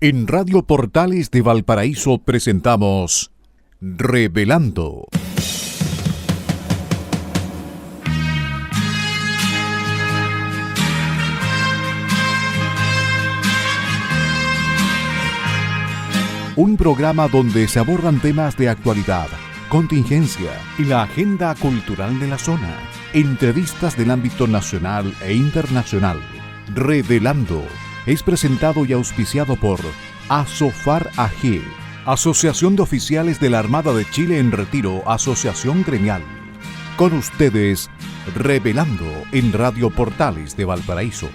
En Radio Portales de Valparaíso presentamos Revelando. Un programa donde se abordan temas de actualidad, contingencia y la agenda cultural de la zona. Entrevistas del ámbito nacional e internacional. Revelando es presentado y auspiciado por Asofar AG, Asociación de Oficiales de la Armada de Chile en Retiro, Asociación Gremial. Con ustedes, Revelando en Radio Portales de Valparaíso.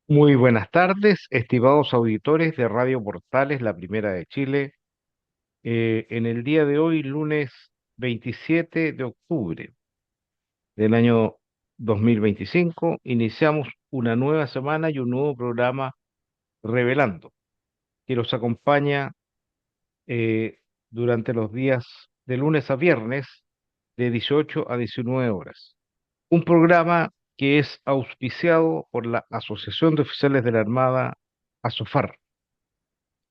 Muy buenas tardes, estimados auditores de Radio Portales, la primera de Chile. En el día de hoy, lunes 27 de octubre del año 2025, iniciamos una nueva semana y un nuevo programa Revelando, que los acompaña eh, durante los días de lunes a viernes de 18 a 19 horas. Un programa que es auspiciado por la Asociación de Oficiales de la Armada, ASOFAR.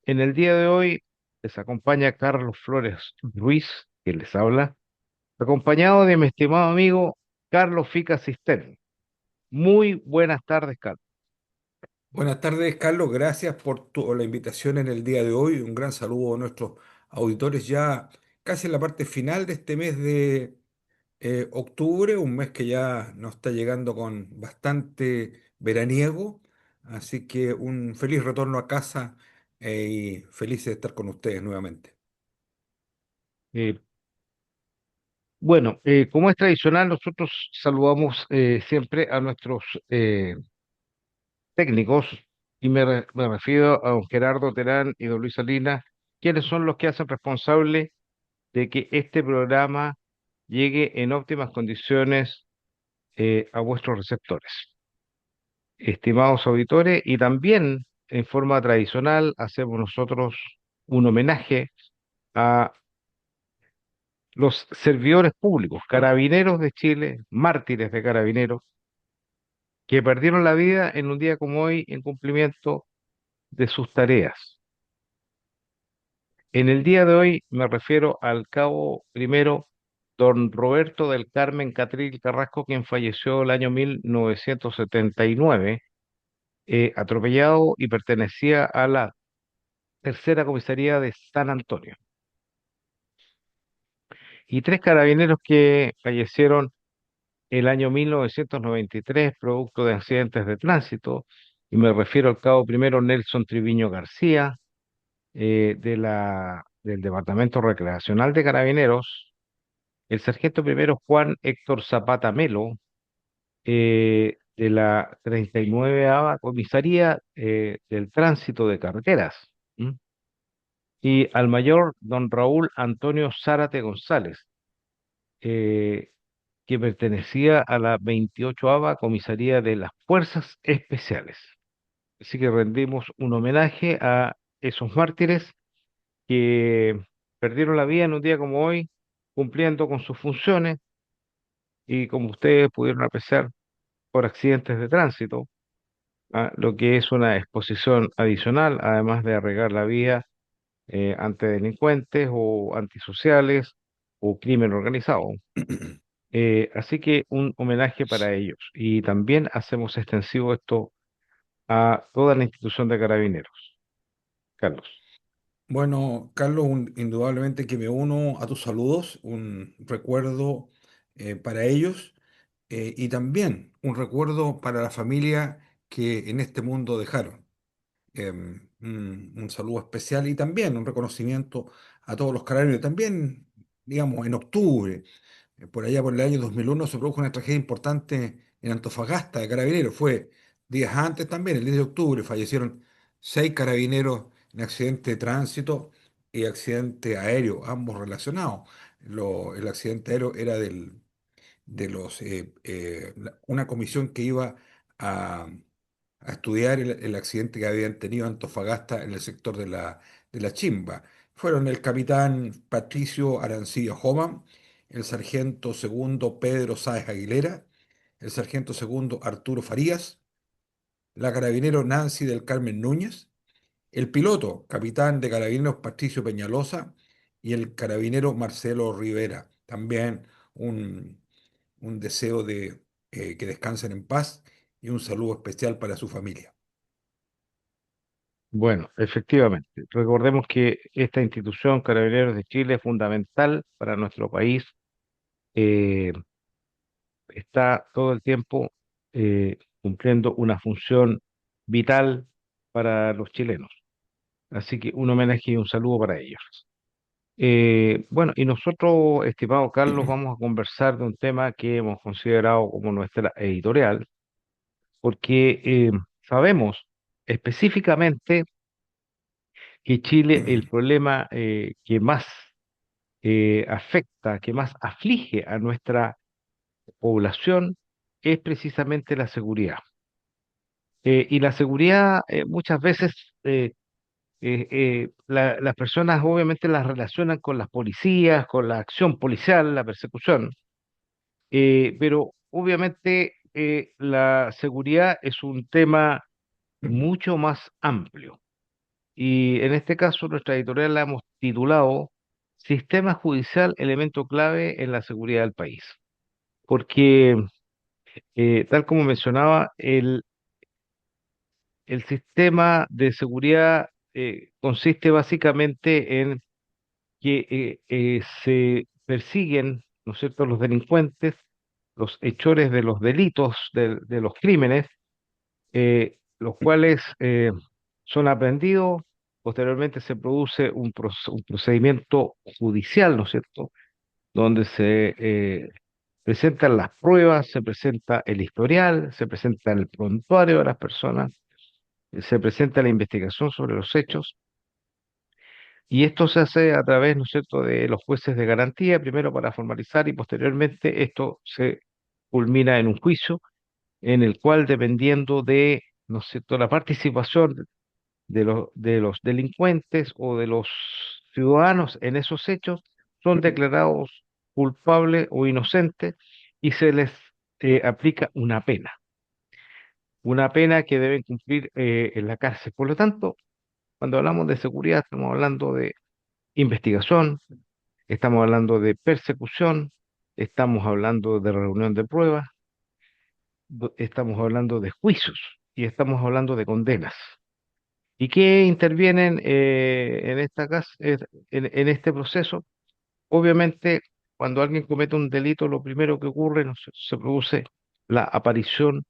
En el día de hoy les acompaña Carlos Flores Ruiz, que les habla, acompañado de mi estimado amigo Carlos Fica Cisterna. Muy buenas tardes, Carlos. Buenas tardes, Carlos. Gracias por la invitación en el día de hoy. Un gran saludo a nuestros auditores ya casi en la parte final de este mes de octubre, un mes que ya nos está llegando con bastante veraniego. Así que un feliz retorno a casa y feliz de estar con ustedes nuevamente. Eh, Como es tradicional, nosotros saludamos siempre a nuestros técnicos y me refiero a don Gerardo Terán y don Luis Salinas, quienes son los que hacen responsable de que este programa llegue en óptimas condiciones a vuestros receptores. Estimados auditores, y también en forma tradicional hacemos nosotros un homenaje a los servidores públicos, carabineros de Chile, mártires de carabineros, que perdieron la vida en un día como hoy en cumplimiento de sus tareas. En el día de hoy me refiero al cabo primero, don Roberto del Carmen Catril Carrasco, quien falleció el año 1979, atropellado y pertenecía a la tercera comisaría de San Antonio. Y tres carabineros que fallecieron el año 1993 producto de accidentes de tránsito, y me refiero al cabo primero Nelson Triviño García, del Departamento Recreacional de Carabineros, el sargento primero Juan Héctor Zapata Melo, de la 39ª Comisaría del Tránsito de Carreteras, ¿m? Y al mayor don Raúl Antonio Zárate González, eh, que pertenecía a la 28ª Comisaría de las Fuerzas Especiales. Así que rendimos un homenaje a esos mártires que perdieron la vida en un día como hoy, cumpliendo con sus funciones y, como ustedes pudieron apreciar, por accidentes de tránsito, lo que es una exposición adicional, además de arriesgar la vida ante delincuentes o antisociales o crimen organizado. Así que un homenaje para ellos. Y también hacemos extensivo esto a toda la institución de carabineros. Carlos. Bueno, Carlos, indudablemente que me uno a tus saludos, un recuerdo para ellos y también un recuerdo para la familia que en este mundo dejaron. Un saludo especial y también un reconocimiento a todos los carabineros. También, digamos, en octubre, por allá por el año 2001, se produjo una tragedia importante en Antofagasta de carabineros. Fue días antes también, el 10 de octubre, fallecieron 6 carabineros en accidente de tránsito y accidente aéreo, ambos relacionados. El accidente aéreo era una comisión que iba a, a estudiar el accidente que habían tenido Antofagasta en el sector de la Chimba. Fueron el capitán Patricio Arancillo Homan, el sargento segundo Pedro Sáez Aguilera, el sargento segundo Arturo Farías, la carabinero Nancy del Carmen Núñez, el piloto, capitán de carabineros Patricio Peñalosa y el carabinero Marcelo Rivera. También un, un deseo de que descansen en paz y un saludo especial para su familia. Bueno, efectivamente, recordemos que esta institución, Carabineros de Chile, es fundamental para nuestro país. eh, Está todo el tiempo cumpliendo una función vital para los chilenos. Así que un homenaje y un saludo para ellos. Bueno, y nosotros, estimado Carlos, vamos a conversar de un tema que hemos considerado como nuestra editorial, porque sabemos específicamente que Chile, el problema que más afecta, que más aflige a nuestra población es precisamente la seguridad. Y la seguridad muchas veces las personas obviamente las relacionan con las policías, con la acción policial, la persecución, pero obviamente la seguridad es un tema mucho más amplio. Y en este caso nuestra editorial la hemos titulado Sistema Judicial, elemento clave en la seguridad del país. Porque, tal como mencionaba, el sistema de seguridad consiste básicamente en que se persiguen, ¿no es cierto?, los delincuentes, los hechores de los delitos, de los crímenes, los cuales son aprendidos, posteriormente se produce un procedimiento judicial, ¿no es cierto?, donde se presentan las pruebas, se presenta el historial, se presenta el prontuario de las personas, se presenta la investigación sobre los hechos, y esto se hace a través, ¿no es cierto?, de los jueces de garantía, primero para formalizar y posteriormente esto se culmina en un juicio en el cual, dependiendo de, ¿no es cierto?, la participación de los delincuentes o de los ciudadanos en esos hechos, son declarados culpables o inocentes y se les aplica una pena que deben cumplir en la cárcel. Por lo tanto, cuando hablamos de seguridad, estamos hablando de investigación, estamos hablando de persecución, estamos hablando de reunión de pruebas, estamos hablando de juicios y estamos hablando de condenas. ¿Y qué intervienen en en este proceso? Obviamente, cuando alguien comete un delito, lo primero que ocurre, ¿no? Se produce la aparición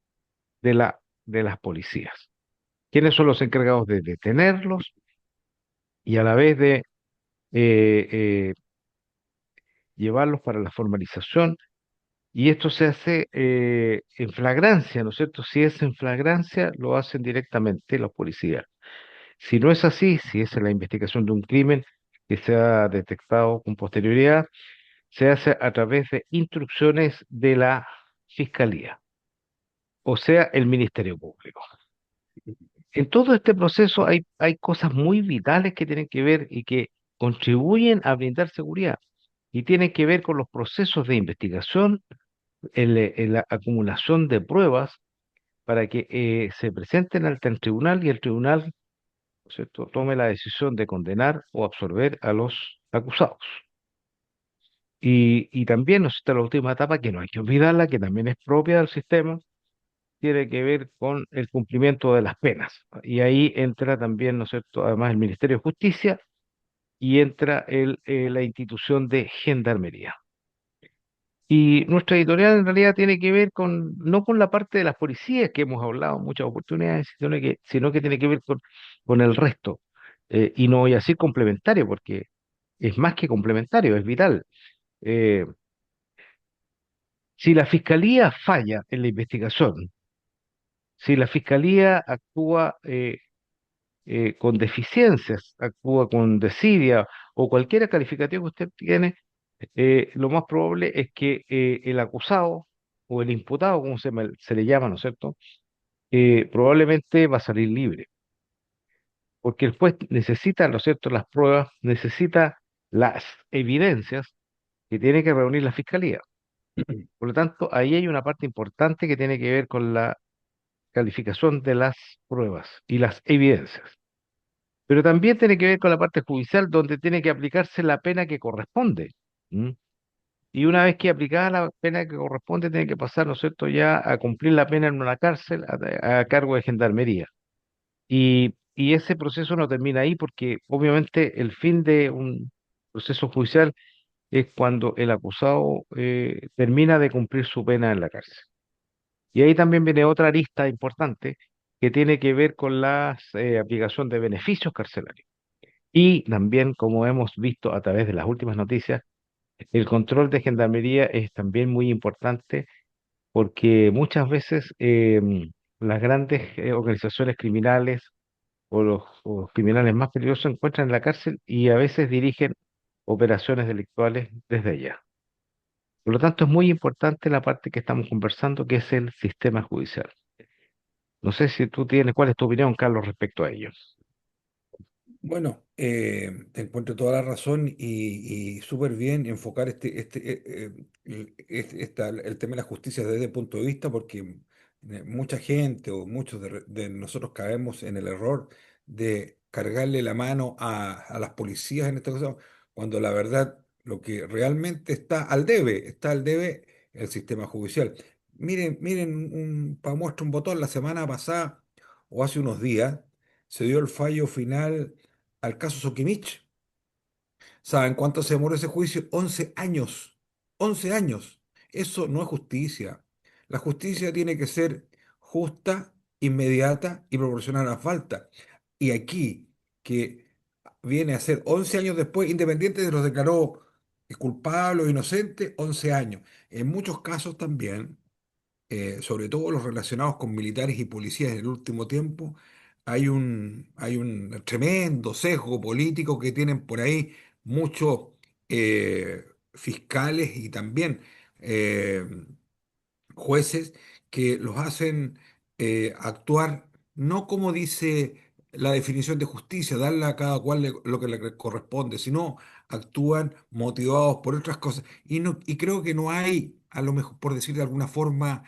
de de las policías. ¿Quiénes son los encargados de detenerlos y a la vez de eh, llevarlos para la formalización? Y esto se hace en flagrancia, ¿no es cierto? Si es en flagrancia, lo hacen directamente los policías. Si no es así, si es en la investigación de un crimen que se ha detectado con posterioridad, se hace a través de instrucciones de la Fiscalía, o sea, el Ministerio Público. En todo este proceso hay cosas muy vitales que tienen que ver y que contribuyen a brindar seguridad y tienen que ver con los procesos de investigación, en la acumulación de pruebas para que se presenten ante el tribunal y el tribunal, ¿no es cierto?, tome la decisión de condenar o absolver a los acusados. Y también, ¿no es cierto?, la última etapa, que no hay que olvidarla, que también es propia del sistema, tiene que ver con el cumplimiento de las penas. Y ahí entra también, ¿no es cierto?, además el Ministerio de Justicia y entra la institución de Gendarmería. Y nuestra editorial en realidad tiene que ver con, no con la parte de las policías que hemos hablado en muchas oportunidades, sino que tiene que ver con el resto. Y no voy a decir complementario, porque es más que complementario, es vital. Eh, si la fiscalía falla en la investigación, si la fiscalía actúa con deficiencias, actúa con desidia o cualquier calificativo que usted tiene, lo más probable es que el acusado o el imputado, como se le llama, ¿no es cierto? Probablemente va a salir libre, porque el juez necesita, ¿no es cierto?, las pruebas, necesita las evidencias que tiene que reunir la fiscalía. Por lo tanto, ahí hay una parte importante que tiene que ver con la calificación de las pruebas y las evidencias. Pero también tiene que ver con la parte judicial, donde tiene que aplicarse la pena que corresponde. ¿M? Y una vez que aplicada la pena que corresponde, tiene que pasar, ¿no es cierto?, ya a cumplir la pena en una cárcel a cargo de gendarmería. Y ese proceso no termina ahí porque obviamente el fin de un proceso judicial es cuando el acusado termina de cumplir su pena en la cárcel. Y ahí también viene otra arista importante que tiene que ver con la aplicación de beneficios carcelarios. Y también, como hemos visto a través de las últimas noticias, el control de gendarmería es también muy importante porque muchas veces las grandes organizaciones criminales o los criminales más peligrosos se encuentran en la cárcel y a veces dirigen operaciones delictuales desde allá. Por lo tanto, es muy importante la parte que estamos conversando, que es el sistema judicial. No sé si tú tienes, ¿cuál es tu opinión, Carlos, respecto a ello? Bueno, te encuentro toda la razón y súper bien enfocar el tema de la justicia desde el punto de vista, porque mucha gente o muchos de nosotros caemos en el error de cargarle la mano a las policías en este caso, cuando la verdad lo que realmente está al debe el sistema judicial. Miren, para muestra un botón, la semana pasada o hace unos días se dio el fallo final al caso Sokimich. ¿Saben cuánto se demoró ese juicio? 11 años. 11 años. Eso no es justicia. La justicia tiene que ser justa, inmediata y proporcional a la falta. Y aquí, que viene a ser 11 años después, independiente de los declaró culpable o inocente, 11 años. En muchos casos también sobre todo los relacionados con militares y policías en el último tiempo, hay un tremendo sesgo político que tienen por ahí muchos fiscales y también eh, jueces que los hacen actuar no como dice la definición de justicia, darle a cada cual lo que le corresponde, sino actúan motivados por otras cosas. Y creo que no hay, a lo mejor, por decir de alguna forma,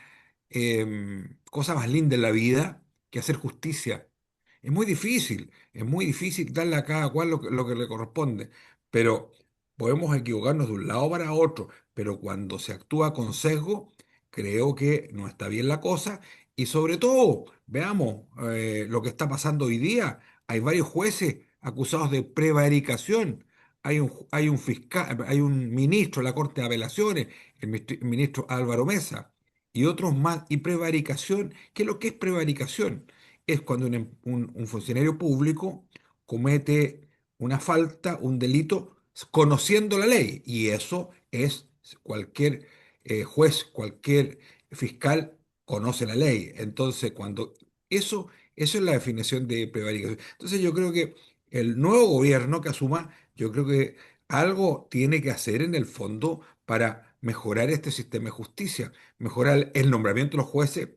cosa más linda en la vida que hacer justicia. Es muy difícil darle a cada cual lo que le corresponde, pero podemos equivocarnos de un lado para otro, pero cuando se actúa con sesgo, creo que no está bien la cosa. Y sobre todo, veamos lo que está pasando hoy día. Hay varios jueces acusados de prevaricación. Hay un fiscal, hay un ministro de la Corte de Apelaciones, el ministro Álvaro Mesa, y otros más. Y prevaricación, ¿qué es lo que es prevaricación? Es cuando un funcionario público comete una falta, un delito, conociendo la ley. Y eso es cualquier juez, cualquier fiscal conoce la ley. Entonces, eso, eso es la definición de prevaricación. Entonces, yo creo que el nuevo gobierno que asuma, yo creo que algo tiene que hacer en el fondo para mejorar este sistema de justicia, mejorar el nombramiento de los jueces,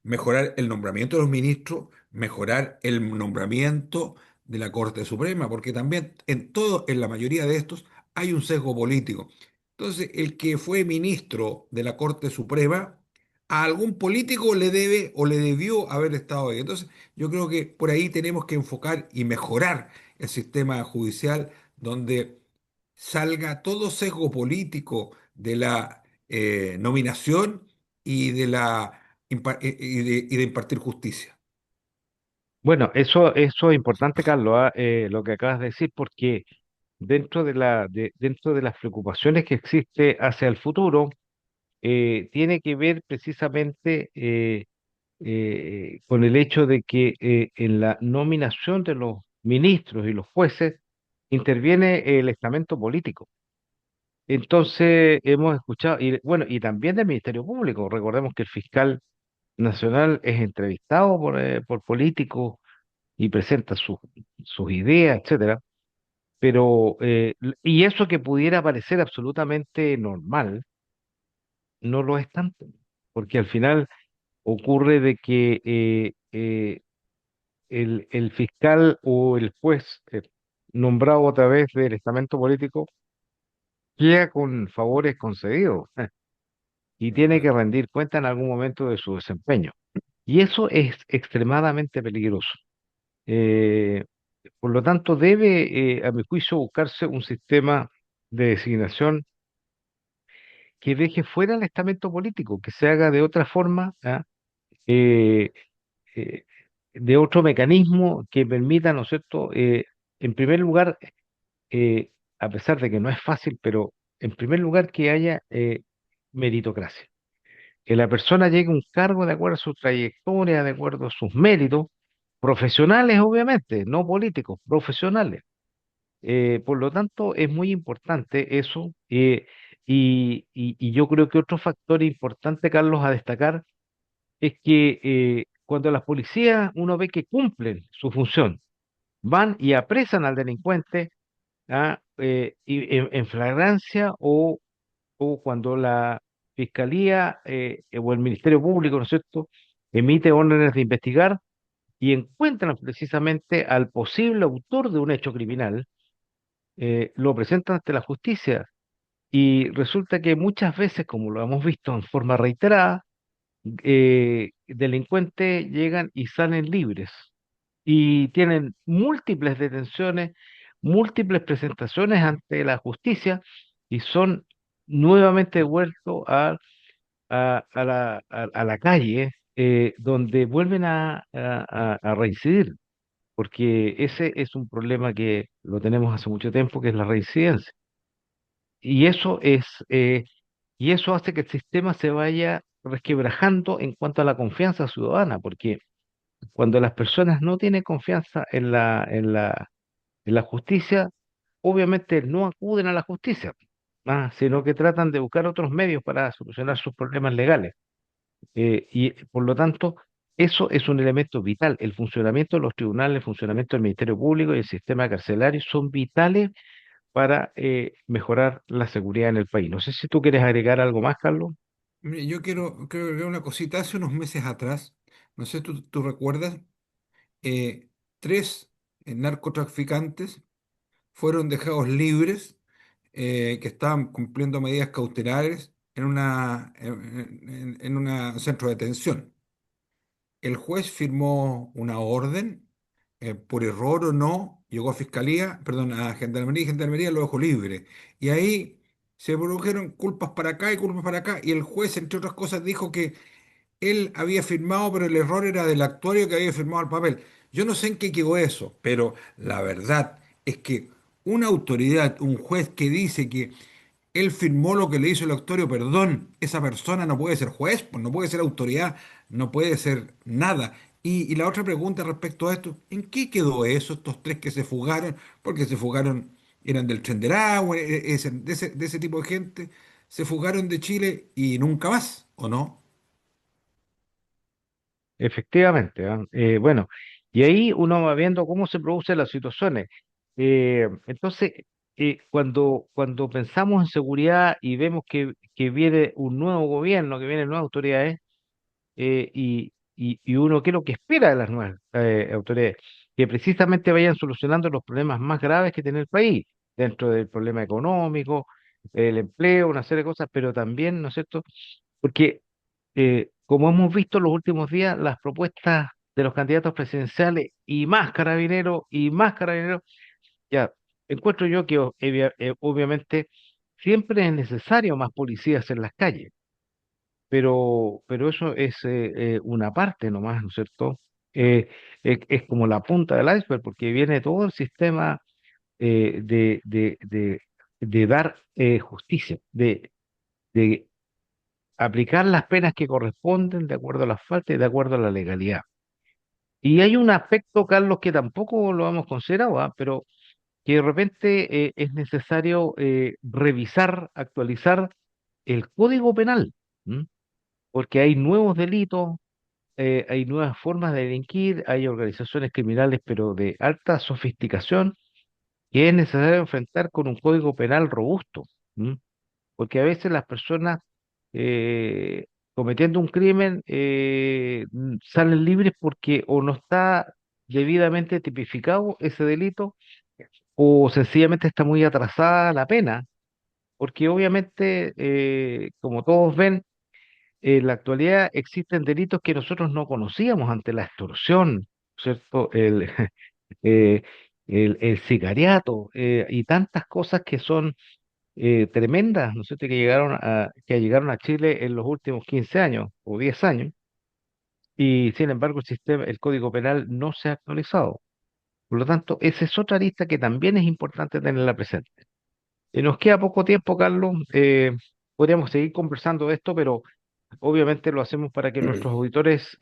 mejorar el nombramiento de los ministros, mejorar el nombramiento de la Corte Suprema, porque también en la mayoría de estos hay un sesgo político. Entonces, el que fue ministro de la Corte Suprema, a algún político le debe o le debió haber estado ahí. Entonces, yo creo que por ahí tenemos que enfocar y mejorar el sistema judicial donde salga todo sesgo político de la nominación y de y de impartir justicia. Bueno, eso es importante, Carlos, lo que acabas de decir, porque dentro de las preocupaciones que existe hacia el futuro, tiene que ver precisamente con el hecho de que en la nominación de los ministros y los jueces interviene el estamento político. Entonces, hemos escuchado, y bueno, y también del Ministerio Público. Recordemos que el fiscal nacional es entrevistado por políticos y presenta sus ideas, etcétera. Y eso que pudiera parecer absolutamente normal, no lo es tanto, porque al final ocurre de que el fiscal o el juez nombrado a través del estamento político queda con favores concedidos y tiene que rendir cuenta en algún momento de su desempeño. Y eso es extremadamente peligroso. Eh, por lo tanto, debe, a mi juicio, buscarse un sistema de designación que deje fuera el estamento político, que se haga de otra forma, ¿ah? Eh, eh, de otro mecanismo que permita, ¿no es cierto? En primer lugar, eh, a pesar de que no es fácil, pero en primer lugar que haya meritocracia, que la persona llegue a un cargo de acuerdo a su trayectoria, de acuerdo a sus méritos, profesionales obviamente, no políticos, profesionales. Por lo tanto, es muy importante eso. Y yo creo que otro factor importante, Carlos, a destacar es que cuando las policías uno ve que cumplen su función, van y apresan al delincuente y en flagrancia o cuando la fiscalía o el Ministerio Público, ¿no es cierto?, emite órdenes de investigar y encuentran precisamente al posible autor de un hecho criminal, lo presentan ante la justicia y resulta que muchas veces, como lo hemos visto en forma reiterada, delincuentes llegan y salen libres y tienen múltiples detenciones, múltiples presentaciones ante la justicia y son nuevamente devueltos a la calle, donde vuelven a reincidir, porque ese es un problema que lo tenemos hace mucho tiempo, que es la reincidencia. Y eso es, y eso hace que el sistema se vaya resquebrajando en cuanto a la confianza ciudadana, porque cuando las personas no tienen confianza en la justicia, obviamente no acuden a la justicia, sino que tratan de buscar otros medios para solucionar sus problemas legales. Y por lo tanto, eso es un elemento vital. El funcionamiento de los tribunales, el funcionamiento del Ministerio Público y el sistema carcelario son vitales para mejorar la seguridad en el país. No sé si tú quieres agregar algo más, Carlos. Mire, yo quiero agregar una cosita. Hace unos meses atrás, no sé, tú recuerdas, tres narcotraficantes fueron dejados libres, que estaban cumpliendo medidas cautelares en un centro de detención. El juez firmó una orden, por error o no, llegó a fiscalía, perdón, a gendarmería y gendarmería lo dejó libre. Y ahí se produjeron culpas para acá y culpas para acá, y el juez, entre otras cosas, dijo que él había firmado, pero el error era del actuario que había firmado el papel. Yo no sé en qué quedó eso, pero la verdad es que una autoridad, un juez que dice que él firmó lo que le hizo el actuario, perdón, esa persona no puede ser juez, pues no puede ser autoridad, no puede ser nada. Y la otra pregunta respecto a esto, ¿en qué quedó eso, estos tres que se fugaron? Porque se fugaron, eran del Tren del Agua, de ese tipo de gente, se fugaron de Chile y nunca más, ¿o no? Efectivamente, bueno, y ahí uno va viendo cómo se producen las situaciones. Entonces, cuando pensamos en seguridad y vemos que viene un nuevo gobierno, que vienen nuevas autoridades, y uno, ¿qué es lo que espera de las nuevas autoridades? Que precisamente vayan solucionando los problemas más graves que tiene el país, dentro del problema económico, el empleo, una serie de cosas, pero también, ¿no es cierto? Porque, como hemos visto en los últimos días, las propuestas de los candidatos presidenciales y más carabineros, ya, encuentro yo que obviamente siempre es necesario más policías en las calles, pero eso es una parte nomás, ¿no es cierto? Es como la punta del iceberg, porque viene todo el sistema de dar justicia, de aplicar las penas que corresponden de acuerdo a las faltas y de acuerdo a la legalidad. Y hay un aspecto, Carlos, que tampoco lo hemos considerado, pero que de repente es necesario revisar, actualizar el Código Penal, ¿m? Porque hay nuevos delitos, hay nuevas formas de delinquir, hay organizaciones criminales, pero de alta sofisticación, que es necesario enfrentar con un código penal robusto. ¿M? Porque a veces las personas eh, cometiendo un crimen salen libres porque o no está debidamente tipificado ese delito o sencillamente está muy atrasada la pena, porque obviamente, como todos ven, en la actualidad existen delitos que nosotros no conocíamos ante la extorsión, ¿cierto? Eh, el sicariato y tantas cosas que son tremendas, ¿no es cierto?, que llegaron a Chile en los últimos 15 años o 10 años, y sin embargo el Código Penal no se ha actualizado. Por lo tanto, esa es otra lista que también es importante tenerla presente. Nos queda poco tiempo, Carlos. Podríamos seguir conversando de esto, pero obviamente lo hacemos para que nuestros auditores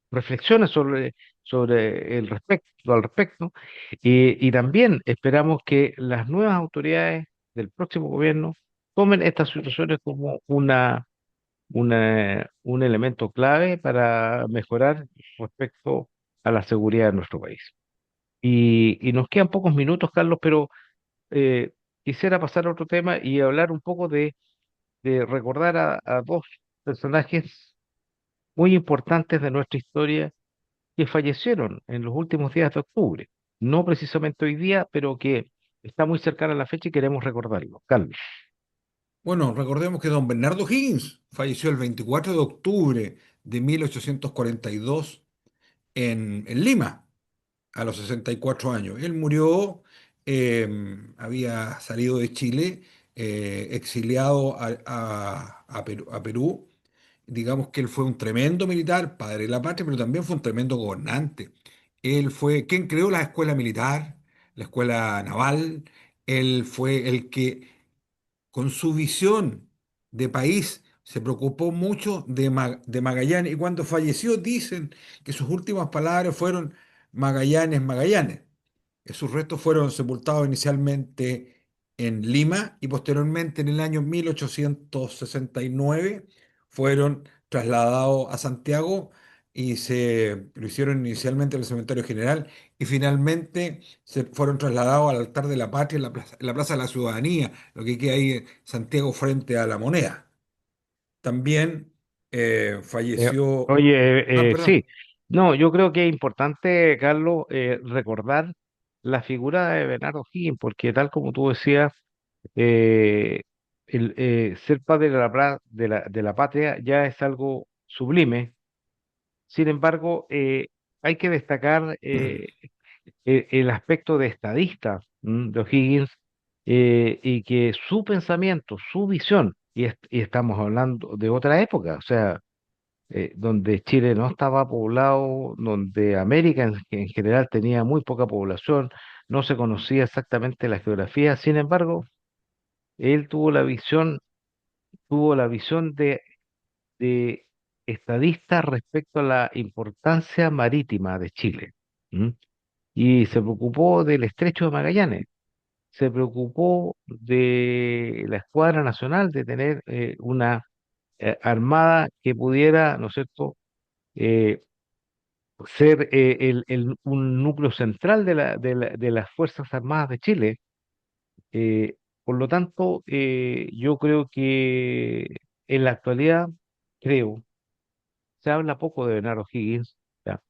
reflexionen sobre al respecto. Y también esperamos que las nuevas autoridades del próximo gobierno tomen estas situaciones como un elemento clave para mejorar respecto a la seguridad de nuestro país. Y nos quedan pocos minutos, Carlos, pero eh, quisiera pasar a otro tema y hablar un poco de recordar a dos personajes muy importantes de nuestra historia que fallecieron en los últimos días de octubre. No precisamente hoy día, pero que está muy cercana a la fecha y queremos recordarlo. Carlos. Bueno, recordemos que don Bernardo Higgins falleció el 24 de octubre de 1842 en Lima, a los 64 años. Él murió, había salido de Chile, exiliado a Perú. Digamos que él fue un tremendo militar, padre de la patria, pero también fue un tremendo gobernante. Él fue quien creó la escuela militar, la escuela naval. Él fue el que con su visión de país, se preocupó mucho de Magallanes y cuando falleció dicen que sus últimas palabras fueron Magallanes, Magallanes. Sus restos fueron sepultados inicialmente en Lima y posteriormente en el año 1869 fueron trasladados a Santiago y se lo hicieron inicialmente en el Cementerio General y finalmente se fueron trasladados al altar de la Patria en la Plaza de la Ciudadanía, lo que queda ahí en Santiago frente a la Moneda. También Eh, falleció, Oye, sí, perdón, no, yo creo que es importante, Carlos, recordar la figura de Bernardo Higgins, porque tal como tú decías, eh, ser padre de la patria ya es algo sublime. Sin embargo, hay que destacar el aspecto de estadista de O'Higgins y que su pensamiento, su visión, y estamos hablando de otra época, o sea, donde Chile no estaba poblado, donde América en general tenía muy poca población, no se conocía exactamente la geografía, sin embargo, él tuvo la visión de estadista respecto a la importancia marítima de Chile. ¿M? Y se preocupó del Estrecho de Magallanes, se preocupó de la Escuadra Nacional, de tener una armada que pudiera, ¿no es cierto?, eh, ser un núcleo central de las Fuerzas Armadas de Chile. Por lo tanto, yo creo que en la actualidad, creo, se habla poco de Bernardo Higgins. ¿Ya? A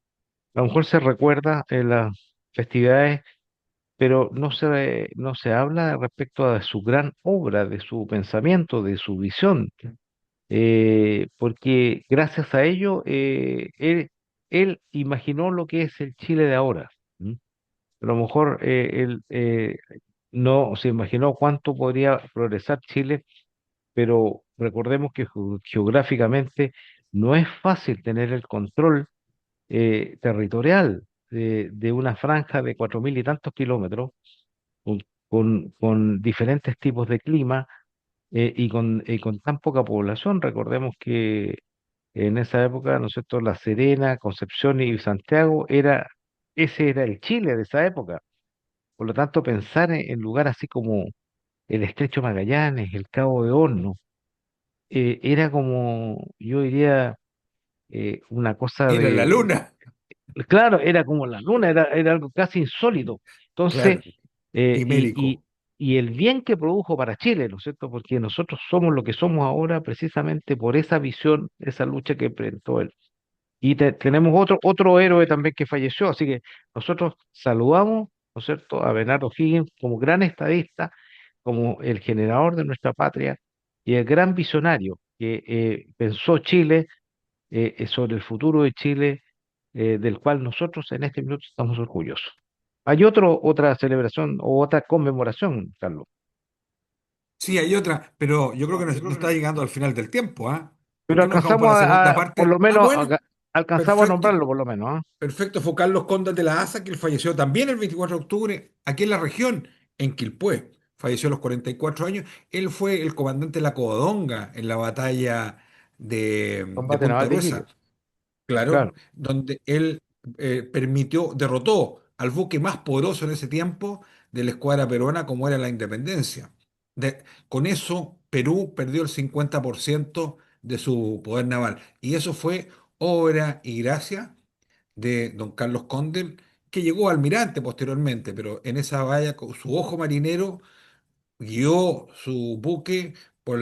lo mejor se recuerda en las festividades, pero no se habla respecto a su gran obra, de su pensamiento, de su visión, porque gracias a ello él imaginó lo que es el Chile de ahora. ¿M? A lo mejor él no se imaginó cuánto podría progresar Chile, pero recordemos que geográficamente no es fácil tener el control territorial de una franja de 4.000 y tantos kilómetros, con, con diferentes tipos de clima y con tan poca población. Recordemos que en esa época, ¿no es cierto?, La Serena, Concepción y Santiago ese era el Chile de esa época. Por lo tanto, pensar en lugares así como el Estrecho Magallanes, el Cabo de Horno, era como, yo diría, una cosa era la de, luna, claro, era como la luna, era algo casi insólito. Entonces, claro. eh, Y y, y, médico. y el bien que produjo para Chile, ¿no es cierto? Porque nosotros somos lo que somos ahora precisamente por esa visión, esa lucha que enfrentó él. Y tenemos otro héroe también que falleció, así que nosotros saludamos, ¿no es cierto?, a Bernardo Higgins como gran estadista, como el generador de nuestra patria y el gran visionario que pensó Chile, sobre el futuro de Chile, del cual nosotros en este minuto estamos orgullosos. Hay otra celebración o otra conmemoración, Carlos. Sí, hay otra, pero yo creo que no está llegando al final del tiempo, ¿ah? ¿Por Pero qué no dejamos para la segunda por parte? lo Ah, menos, bueno, alcanzamos a perfecto. nombrarlo, por lo menos, ¿ah? Perfecto, fue Carlos Condas de la Asa, que él falleció también el 24 de octubre, aquí en la región, en Quilpué. Falleció a los 44 años. Él fue el comandante de la Covadonga en la batalla de Combate Punta naval de Iquique. Gruesa. Claro, Claro, donde él derrotó al buque más poderoso en ese tiempo de la escuadra peruana como era la Independencia. Con eso, Perú perdió el 50% de su poder naval. Y eso fue obra y gracia de don Carlos Condel, que llegó a almirante posteriormente, pero en esa valla con su ojo marinero guió su buque por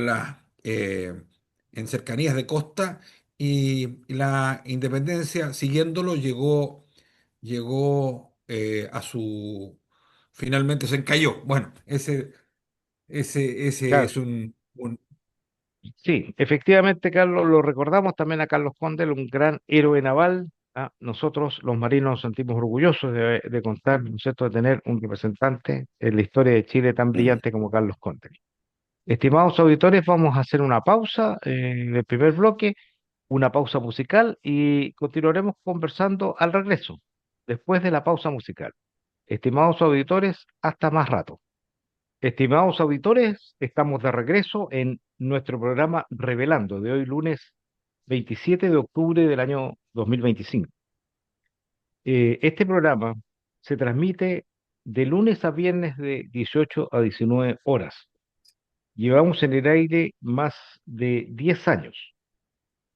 en cercanías de costa y la Independencia, siguiéndolo, llegó a su... Finalmente se encalló. Bueno, ese claro. es un... Sí, efectivamente, Carlos, lo recordamos también a Carlos Condel, un gran héroe naval. ¿Ah? Nosotros, los marinos, nos sentimos orgullosos de contar, ¿no es cierto?, de tener un representante en la historia de Chile tan brillante como Carlos Condel. Estimados auditores, vamos a hacer una pausa en el primer bloque, una pausa musical y continuaremos conversando al regreso, después de la pausa musical. Estimados auditores, hasta más rato. Estimados auditores, estamos de regreso en nuestro programa Revelando de hoy lunes 27 de octubre del año 2025. Este programa se transmite de lunes a viernes de 18 a 19 horas. Llevamos en el aire más de 10 años,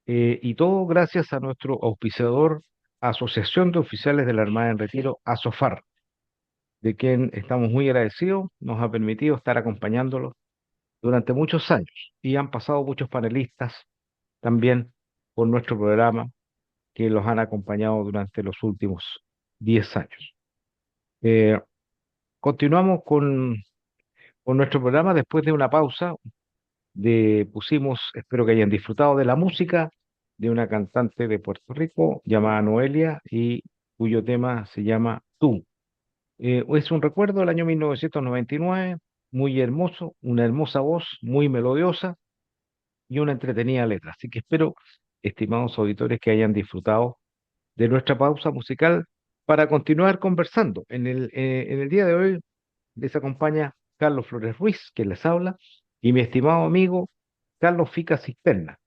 y todo gracias a nuestro auspiciador, Asociación de Oficiales de la Armada en Retiro, ASOFAR, de quien estamos muy agradecidos, nos ha permitido estar acompañándolos durante muchos años y han pasado muchos panelistas también por nuestro programa que los han acompañado durante los últimos 10 años. Eh, Continuamos con nuestro programa después de una pausa. Pusimos, espero que hayan disfrutado de la música de una cantante de Puerto Rico llamada Noelia y cuyo tema se llama Tú. Es un recuerdo del año 1999, muy hermoso, una hermosa voz, muy melodiosa y una entretenida letra. Así que espero, estimados auditores, que hayan disfrutado de nuestra pausa musical para continuar conversando. En el día de hoy les acompaña Carlos Flores Ruiz, que les habla, y mi estimado amigo Carlos Fica Cisterna,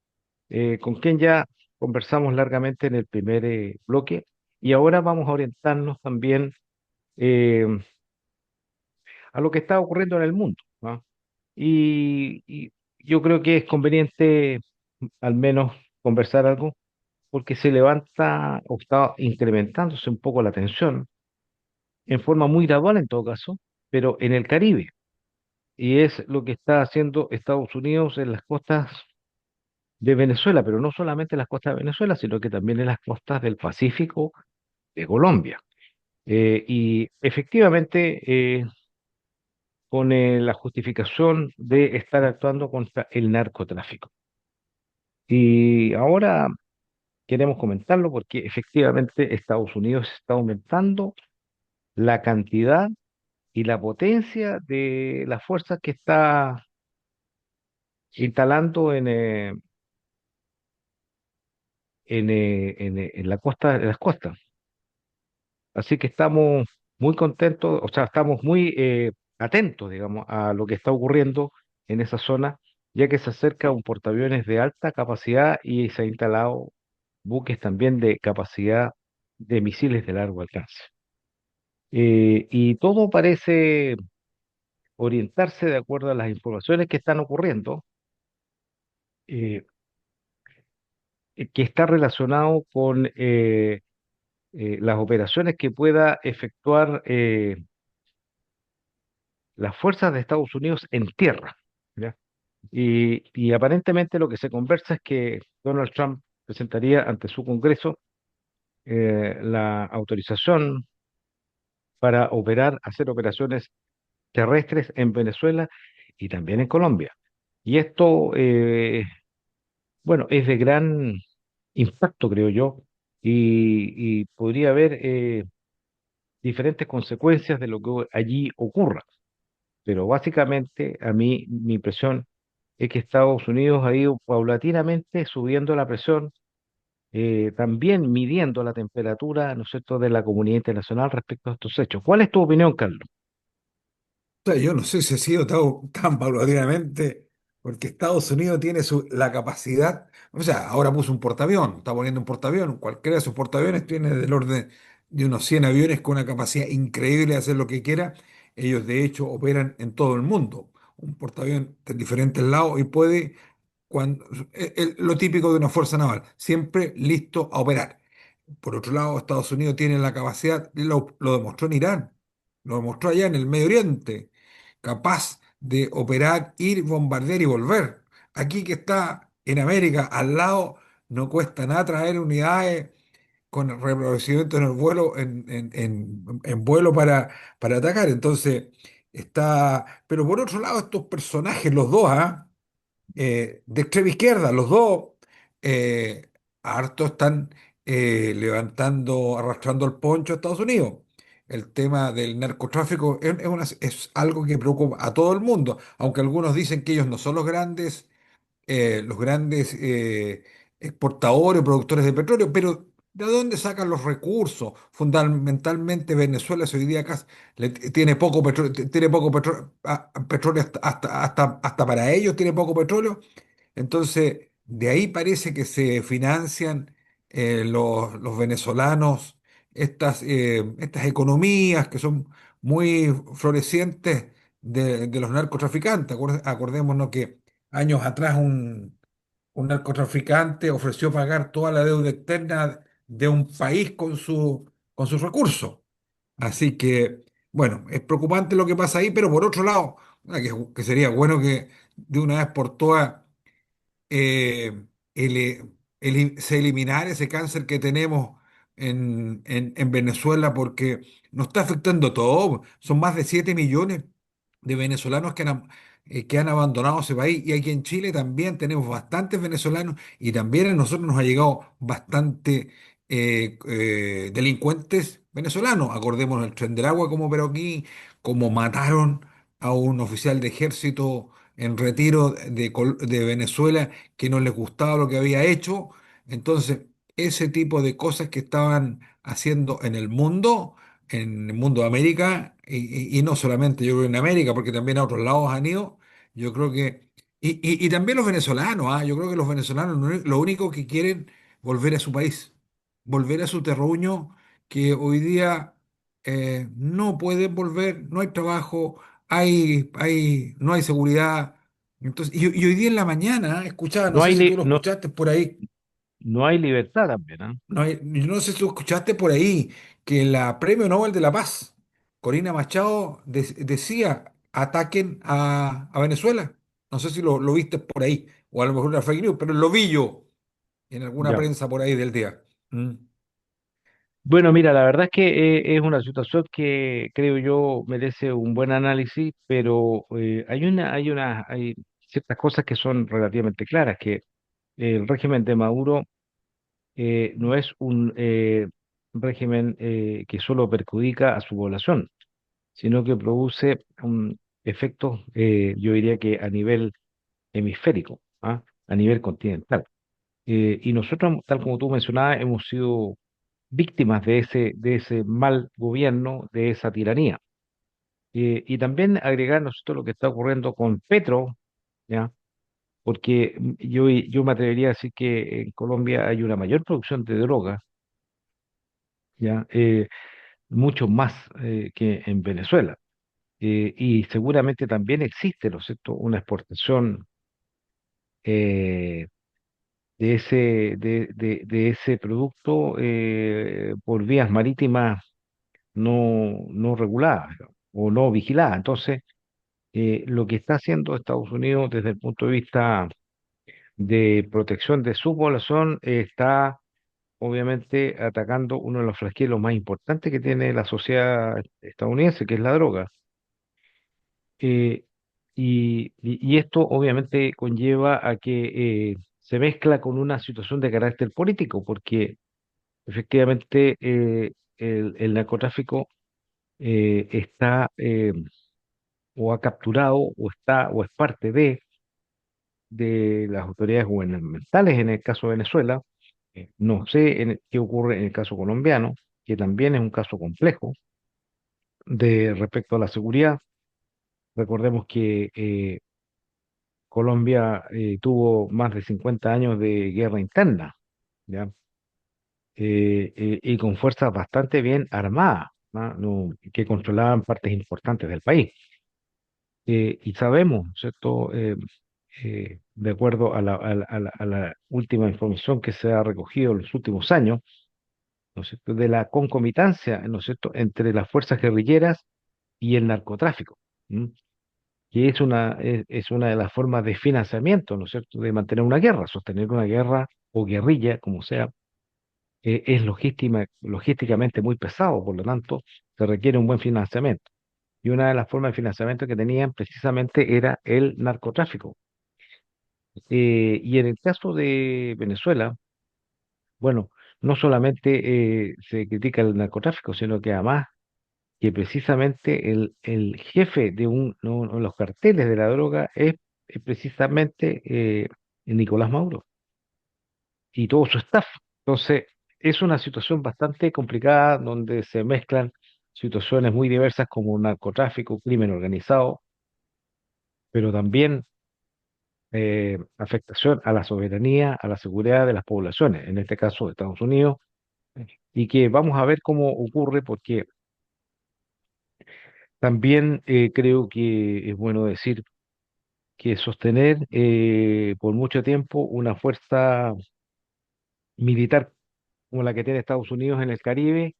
con quien ya conversamos largamente en el primer bloque, y ahora vamos a orientarnos también eh, a lo que está ocurriendo en el mundo, ¿no? Y yo creo que es conveniente al menos conversar algo, porque se levanta o está incrementándose un poco la tensión, en forma muy gradual en todo caso, pero en el Caribe. Y es lo que está haciendo Estados Unidos en las costas de Venezuela, pero no solamente en las costas de Venezuela, sino que también en las costas del Pacífico de Colombia. Y efectivamente, con la justificación de estar actuando contra el narcotráfico. Y ahora queremos comentarlo porque efectivamente Estados Unidos está aumentando la cantidad y la potencia de las fuerzas que está instalando en la costa, en las costas. Así que estamos muy contentos, o sea, estamos muy atentos, digamos, a lo que está ocurriendo en esa zona, ya que se acerca un portaaviones de alta capacidad y se ha instalado buques también de capacidad de misiles de largo alcance. Y todo parece orientarse de acuerdo a las informaciones que están ocurriendo, eh, que está relacionado con las operaciones que pueda efectuar las fuerzas de Estados Unidos en tierra, ¿ya? Y aparentemente lo que se conversa es que Donald Trump presentaría ante su Congreso la autorización para operar, hacer operaciones terrestres en Venezuela y también en Colombia. Y esto, bueno, es de gran impacto, creo yo, y podría haber diferentes consecuencias de lo que allí ocurra. Pero básicamente a mí mi impresión es que Estados Unidos ha ido paulatinamente subiendo la presión, también midiendo la temperatura, ¿no es cierto?, de la comunidad internacional respecto a estos hechos. ¿Cuál es tu opinión, Carlos? Sea, yo no sé si ha sido tan paulatinamente, porque Estados Unidos tiene la capacidad, o sea, ahora puso un portaavión, está poniendo un portaavión, cualquiera de sus portaaviones tiene del orden de unos 100 aviones con una capacidad increíble de hacer lo que quiera. Ellos, de hecho, operan en todo el mundo, un portaavión de diferentes lados y puede, cuando, lo típico de una fuerza naval, siempre listo a operar. Por otro lado, Estados Unidos tiene la capacidad, lo demostró en Irán, lo demostró allá en el Medio Oriente, capaz de operar, ir, bombardear y volver. Aquí que está en América, al lado, no cuesta nada traer unidades con el reabastecimiento en el vuelo, en vuelo para atacar. Entonces, está. Pero por otro lado, estos personajes, los dos, ¿ah? De extrema izquierda, los dos, eh, harto están levantando, arrastrando el poncho a Estados Unidos. El tema del narcotráfico es algo que preocupa a todo el mundo, aunque algunos dicen que ellos no son los grandes exportadores, productores de petróleo, pero ¿de dónde sacan los recursos? Fundamentalmente Venezuela hoy día acá tiene poco petróleo, tiene poco petróleo, petróleo hasta para ellos tiene poco petróleo. Entonces, de ahí parece que se financian los venezolanos estas economías que son muy florecientes de los narcotraficantes. Acordémonos que años atrás un narcotraficante ofreció pagar toda la deuda externa de un país con sus recursos. Así que, bueno, es preocupante lo que pasa ahí, pero por otro lado, que sería bueno que de una vez por todas eh, se eliminar ese cáncer que tenemos en Venezuela porque nos está afectando a todo. Son más de 7 millones de venezolanos que han abandonado ese país. Y aquí en Chile también tenemos bastantes venezolanos y también a nosotros nos ha llegado bastante delincuentes venezolanos. Acordémonos el Tren del Agua como operó aquí, como mataron a un oficial de ejército en retiro de Venezuela que no les gustaba lo que había hecho. Entonces, ese tipo de cosas que estaban haciendo en el mundo de América, y no solamente yo creo en América, porque también a otros lados han ido, yo creo que, y también los venezolanos, yo creo que los venezolanos lo único que quieren volver a su país, volver a su terruño, que hoy día no pueden volver, no hay trabajo, no hay seguridad. Entonces, y hoy día en la mañana escuchaba, no No sé hay, si tú lo no, escuchaste por ahí, no hay libertad también, ¿ah? yo no sé si tú escuchaste por ahí que la Premio Nobel de la Paz, Corina Machado, decía, ataquen a Venezuela. No sé si lo viste por ahí, o a lo mejor era fake news, pero lo vi yo en alguna Ya. prensa por ahí del día. Mm. Bueno, mira, la verdad es que es una situación que creo yo merece un buen análisis, pero hay ciertas cosas que son relativamente claras, que el régimen de Maduro no es un régimen que solo perjudica a su población, sino que produce efectos, yo diría que a nivel hemisférico, ¿ah? A nivel continental. Y nosotros, tal como tú mencionabas, hemos sido víctimas de ese mal gobierno, de esa tiranía. Y también agregar, ¿no es cierto?, lo que está ocurriendo con Petro, ¿ya? Porque yo me atrevería a decir que en Colombia hay una mayor producción de drogas, ¿ya? Mucho más que en Venezuela. Y seguramente también existe, ¿no es cierto?, una exportación eh, de ese producto por vías marítimas no reguladas, digamos, o no vigiladas. Entonces, lo que está haciendo Estados Unidos desde el punto de vista de protección de su población está obviamente atacando uno de los flagelos más importantes que tiene la sociedad estadounidense, que es la droga. Eh, y esto obviamente conlleva a que se mezcla con una situación de carácter político, porque efectivamente el narcotráfico está o ha capturado o está o es parte de las autoridades gubernamentales en el caso de Venezuela. No sé qué ocurre en el caso colombiano, que también es un caso complejo de respecto a la seguridad. Recordemos que Colombia tuvo más de 50 años de guerra interna, ¿ya? Y con fuerzas bastante bien armadas, ¿no? Que controlaban partes importantes del país. Y sabemos, ¿cierto? De acuerdo a la última información que se ha recogido en los últimos años, ¿no es cierto?, de la concomitancia, ¿no es cierto?, entre las fuerzas guerrilleras y el narcotráfico, ¿m? Que es una de las formas de financiamiento, ¿no es cierto?, de mantener una guerra, sostener una guerra o guerrilla, como sea, es logísticamente muy pesado, por lo tanto, se requiere un buen financiamiento. Y una de las formas de financiamiento que tenían precisamente era el narcotráfico. Y en el caso de Venezuela, bueno, no solamente se critica el narcotráfico, sino que además que precisamente el jefe de uno de los carteles de la droga es precisamente Nicolás Maduro y todo su staff. Entonces, es una situación bastante complicada donde se mezclan situaciones muy diversas como narcotráfico, crimen organizado, pero también afectación a la soberanía, a la seguridad de las poblaciones, en este caso de Estados Unidos, y que vamos a ver cómo ocurre porque también creo que es bueno decir que sostener por mucho tiempo una fuerza militar como la que tiene Estados Unidos en el Caribe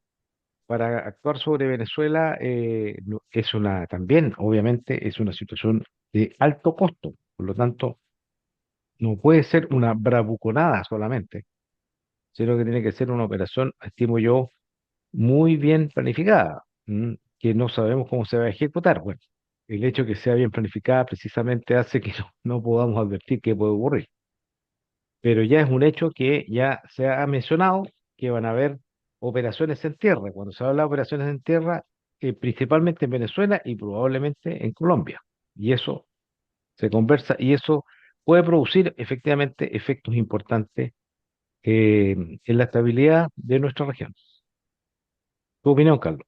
para actuar sobre Venezuela es una también, obviamente, es una situación de alto costo. Por lo tanto, no puede ser una bravuconada solamente, sino que tiene que ser una operación, estimo yo, muy bien planificada, que no sabemos cómo se va a ejecutar. Bueno, el hecho de que sea bien planificada precisamente hace que no podamos advertir qué puede ocurrir. Pero ya es un hecho que ya se ha mencionado que van a haber operaciones en tierra. Cuando se habla de operaciones en tierra, principalmente en Venezuela y probablemente en Colombia. Y eso se conversa y eso puede producir efectivamente efectos importantes en la estabilidad de nuestra región. ¿Tu opinión, Carlos?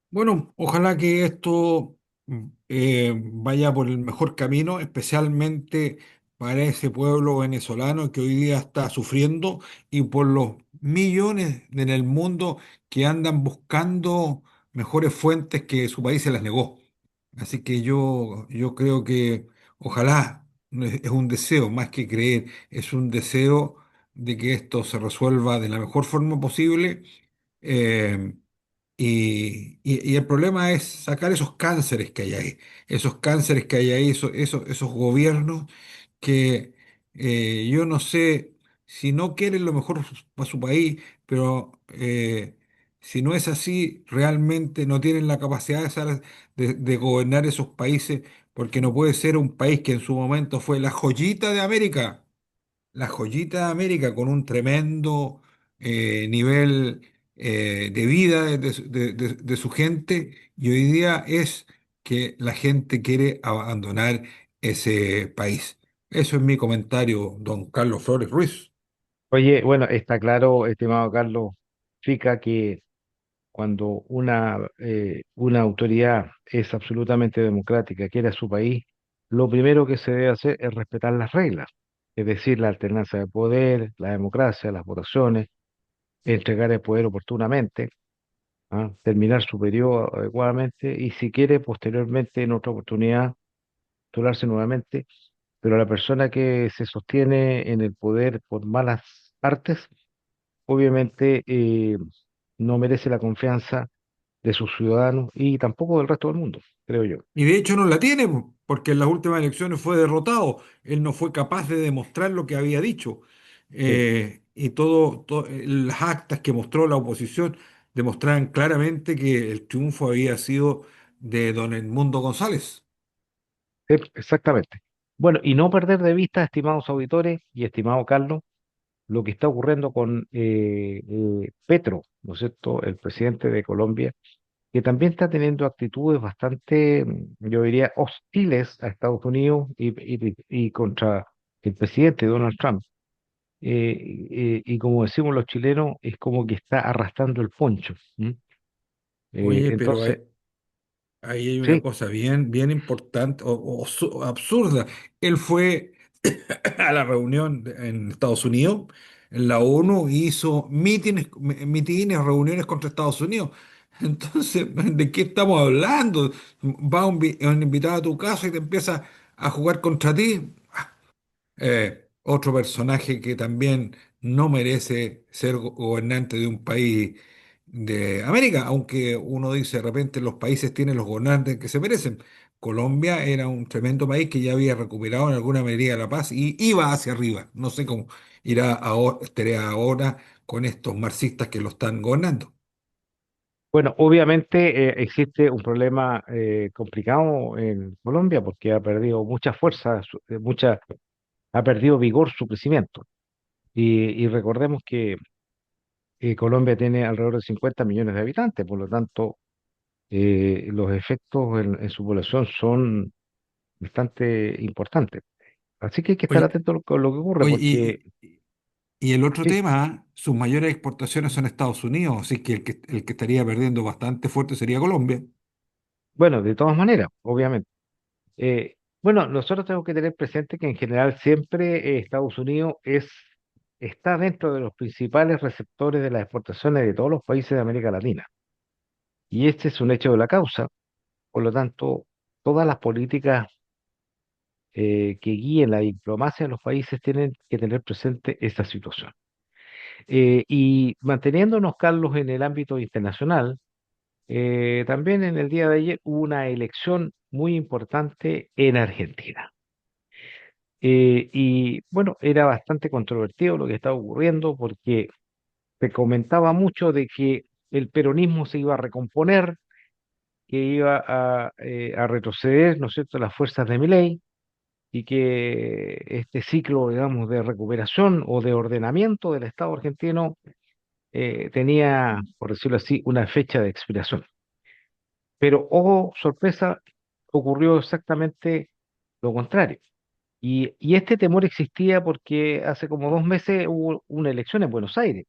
Bueno, ojalá que esto vaya por el mejor camino, especialmente para ese pueblo venezolano que hoy día está sufriendo y por los millones en el mundo que andan buscando mejores fuentes que su país se las negó. Así que yo creo que ojalá, no es un deseo más que creer, es un deseo de que esto se resuelva de la mejor forma posible. eh, y el problema es sacar esos cánceres que hay ahí, esos cánceres que hay ahí, esos gobiernos que yo no sé si no quieren lo mejor para su país, pero si no es así, realmente no tienen la capacidad de gobernar esos países, porque no puede ser un país que en su momento fue la joyita de América, la joyita de América con un tremendo nivel de vida de su gente y hoy día es que la gente quiere abandonar ese país. Eso es mi comentario, don Carlos Flores Ruiz. Oye, bueno, está claro, estimado Carlos, Fica, que cuando una autoridad es absolutamente democrática, quiere a su país, lo primero que se debe hacer es respetar las reglas, es decir, la alternancia de poder, la democracia, las votaciones, entregar el poder oportunamente, ¿ah? Terminar su periodo adecuadamente y si quiere posteriormente en otra oportunidad postularse nuevamente, pero la persona que se sostiene en el poder por malas artes, obviamente no merece la confianza de sus ciudadanos y tampoco del resto del mundo. creo yo. Y de hecho no la tiene, po, porque en las últimas elecciones fue derrotado. Él no fue capaz de demostrar lo que había dicho. Sí. Y las actas que mostró la oposición demostraban claramente que el triunfo había sido de don Edmundo González. Sí, exactamente. Bueno, y no perder de vista, estimados auditores y estimado Carlos, lo que está ocurriendo con Petro, ¿no es cierto?, el presidente de Colombia, que también está teniendo actitudes bastante, yo diría, hostiles a Estados Unidos y contra el presidente Donald Trump. Y como decimos los chilenos, es como que está arrastrando el poncho. ¿M? Oye, pero Entonces, ahí hay una sí, cosa bien importante o absurda. Él fue a la reunión en Estados Unidos, en la ONU, y hizo mítines, reuniones contra Estados Unidos. Entonces, ¿de qué estamos hablando? Va un invitado a tu casa y te empieza a jugar contra ti. Otro personaje que también no merece ser gobernante de un país de América, aunque uno dice de repente los países tienen los gobernantes que se merecen. Colombia era un tremendo país que ya había recuperado en alguna medida la paz y iba hacia arriba. No sé cómo estaría ahora con estos marxistas que lo están gobernando. bueno, obviamente existe un problema complicado en Colombia porque ha perdido mucha fuerza, ha perdido vigor su crecimiento. Y recordemos que Colombia tiene alrededor de 50 millones de habitantes, por lo tanto, los efectos en su población son bastante importantes. Así que hay que estar Oye, atento con lo que ocurre, oye, porque y el otro sí, tema, ¿ah? Sus mayores exportaciones son Estados Unidos, así que el que estaría perdiendo bastante fuerte sería Colombia. bueno, de todas maneras, obviamente. Bueno, nosotros tenemos que tener presente que en general siempre Estados Unidos está dentro de los principales receptores de las exportaciones de todos los países de América Latina. Y este es un hecho de la causa. Por lo tanto, todas las políticas que guíen la diplomacia de los países tienen que tener presente esta situación. Y manteniéndonos, Carlos, en el ámbito internacional, también en el día de ayer hubo una elección muy importante en Argentina. Y bueno, era bastante controvertido lo que estaba ocurriendo porque se comentaba mucho de que el peronismo se iba a recomponer, que iba a retroceder, ¿no es cierto?, las fuerzas de Milei y que este ciclo, digamos, de recuperación o de ordenamiento del Estado argentino tenía, por decirlo así, una fecha de expiración. Pero, oh, sorpresa, ocurrió exactamente lo contrario. Y este temor existía porque hace como 2 meses hubo una elección en Buenos Aires,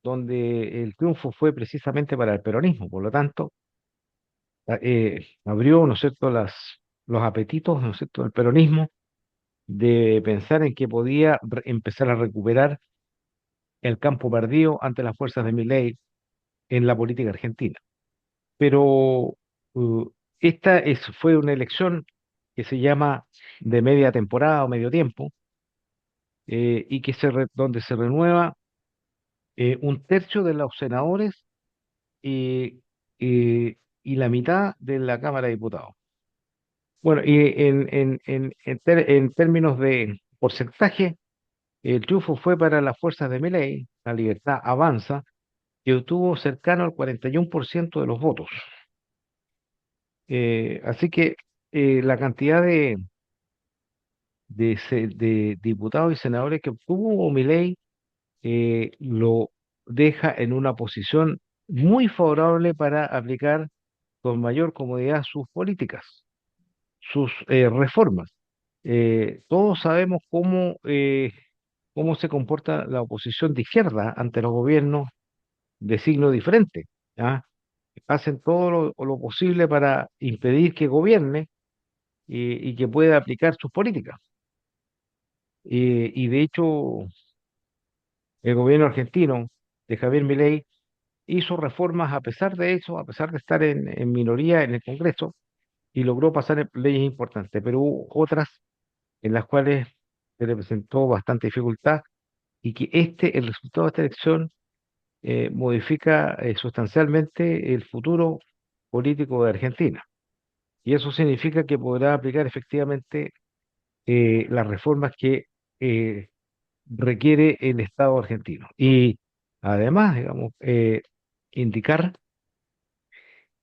donde el triunfo fue precisamente para el peronismo. Por lo tanto, abrió, ¿no es cierto?, los apetitos, ¿no es cierto?, del peronismo de pensar en que podía empezar a recuperar el campo perdido ante las fuerzas de Milei en la política argentina. Pero uh, fue una elección que se llama de media temporada o medio tiempo, y donde se renueva un tercio de los senadores y, y la mitad de la Cámara de Diputados. Bueno, y en términos de porcentaje, el triunfo fue para las fuerzas de Milei, La Libertad Avanza, que obtuvo cercano al 41% de los votos. Así que la cantidad de diputados y senadores que obtuvo Milei lo deja en una posición muy favorable para aplicar con mayor comodidad sus políticas, sus reformas. Todos sabemos cómo se comporta la oposición de izquierda ante los gobiernos de signo diferente. ¿Ya? Hacen todo lo posible para impedir que gobierne y que pueda aplicar sus políticas. Y de hecho, el gobierno argentino de Javier Milei hizo reformas a pesar de eso, a pesar de estar en minoría en el Congreso, y logró pasar leyes importantes, pero hubo otras en las cuales se le presentó bastante dificultad y que el resultado de esta elección modifica sustancialmente el futuro político de Argentina. y eso significa que podrá aplicar efectivamente las reformas que eh, requiere el Estado argentino. Y además, digamos, indicar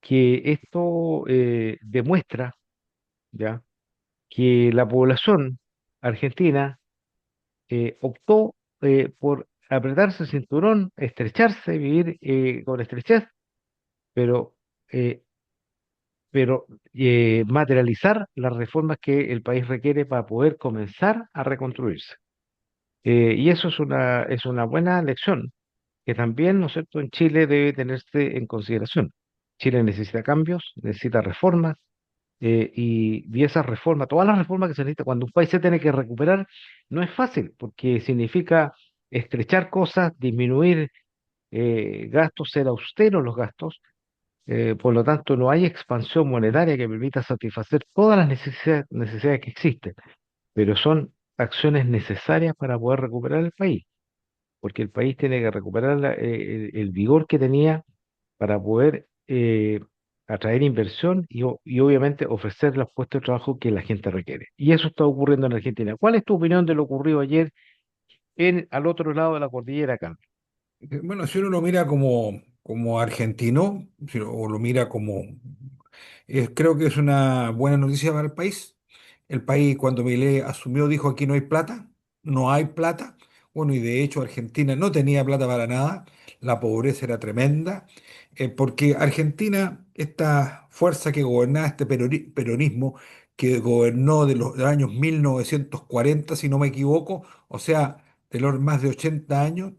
que esto demuestra ya que la población argentina optó por apretarse el cinturón, estrecharse, vivir con estrechez, pero, eh, pero materializar las reformas que el país requiere para poder comenzar a reconstruirse. Y eso es una buena lección que también, ¿no es cierto?, en Chile debe tenerse en consideración. Chile necesita cambios, necesita reformas, y esas reformas, todas las reformas que se necesitan, cuando un país se tiene que recuperar, no es fácil, porque significa estrechar cosas, disminuir gastos, ser austeros los gastos, por lo tanto no hay expansión monetaria que permita satisfacer todas las necesidades que existen, pero son acciones necesarias para poder recuperar el país, porque el país tiene que recuperar el vigor que tenía para poder atraer inversión y obviamente ofrecer los puestos de trabajo que la gente requiere. Y eso está ocurriendo en Argentina. ¿Cuál es tu opinión de lo ocurrido ayer al otro lado de la cordillera, Carlos? Bueno, si uno lo mira como argentino, o lo mira como... creo que es una buena noticia para el país. El país, cuando Milei asumió, dijo aquí no hay plata, no hay plata. Bueno, y de hecho Argentina no tenía plata para nada, la pobreza era tremenda, porque Argentina, esta fuerza que gobernaba, este peronismo que gobernó de los años 1940, si no me equivoco, o sea, de los más de 80 años,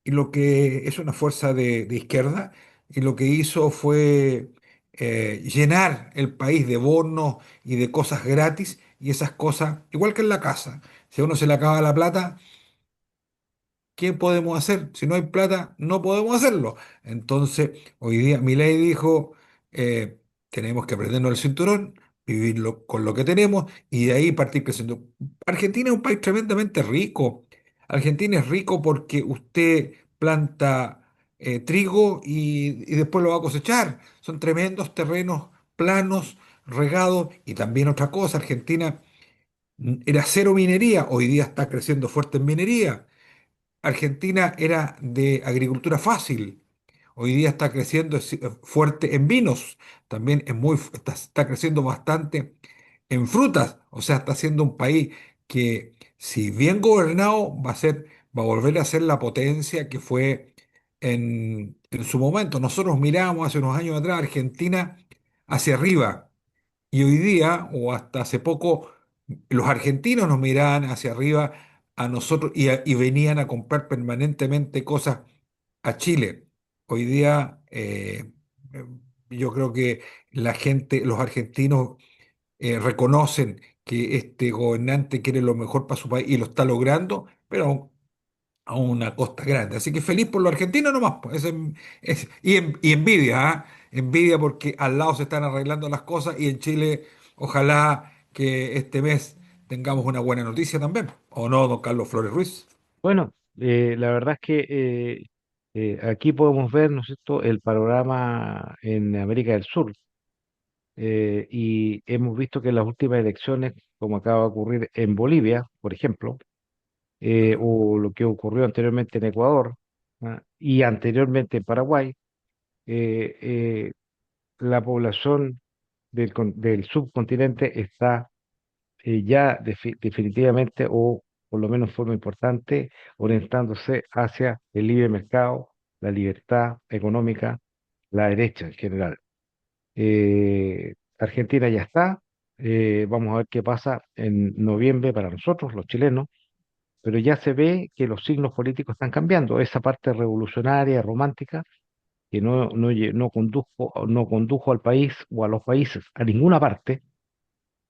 y lo que es una fuerza de izquierda, y lo que hizo fue llenar el país de bonos y de cosas gratis, y esas cosas, igual que en la casa, si a uno se le acaba la plata, ¿qué podemos hacer? Si no hay plata, no podemos hacerlo. Entonces, hoy día Milei dijo, tenemos que aprendernos el cinturón, vivirlo con lo que tenemos y de ahí partir creciendo. Argentina es un país tremendamente rico. Argentina es rico porque usted planta trigo y después lo va a cosechar. Son tremendos terrenos planos, regados y también otra cosa, Argentina era cero minería, hoy día está creciendo fuerte en minería. Argentina era de agricultura fácil. Hoy día está creciendo fuerte en vinos. También está creciendo bastante en frutas. O sea, está siendo un país que, si bien gobernado, va a volver a ser la potencia que fue en su momento. Nosotros mirábamos hace unos años atrás Argentina hacia arriba. Y hoy día, o hasta hace poco, los argentinos nos miraban hacia arriba a nosotros y venían a comprar permanentemente cosas a Chile. Hoy día, eh, yo creo que la gente, los argentinos, reconocen que este gobernante quiere lo mejor para su país y lo está logrando, pero a una costa grande. Así que feliz por los argentinos nomás, pues. Y envidia, ¿ah? Envidia porque al lado se están arreglando las cosas y en Chile ojalá que este mes tengamos una buena noticia también. ¿O no, don Carlos Flores Ruiz? Bueno, la verdad es que aquí podemos ver, ¿no es cierto?, el panorama en América del Sur. Y hemos visto que en las últimas elecciones, como acaba de ocurrir en Bolivia, por ejemplo, o lo que ocurrió anteriormente en Ecuador, ¿ah? Y anteriormente en Paraguay, eh, eh, la población del subcontinente está ya definitivamente, o por lo menos de forma importante, orientándose hacia el libre mercado, la libertad económica, la derecha en general. Argentina ya está, vamos a ver qué pasa en noviembre para nosotros, los chilenos, pero ya se ve que los signos políticos están cambiando. Esa parte revolucionaria, romántica, que no condujo al país o a los países a ninguna parte,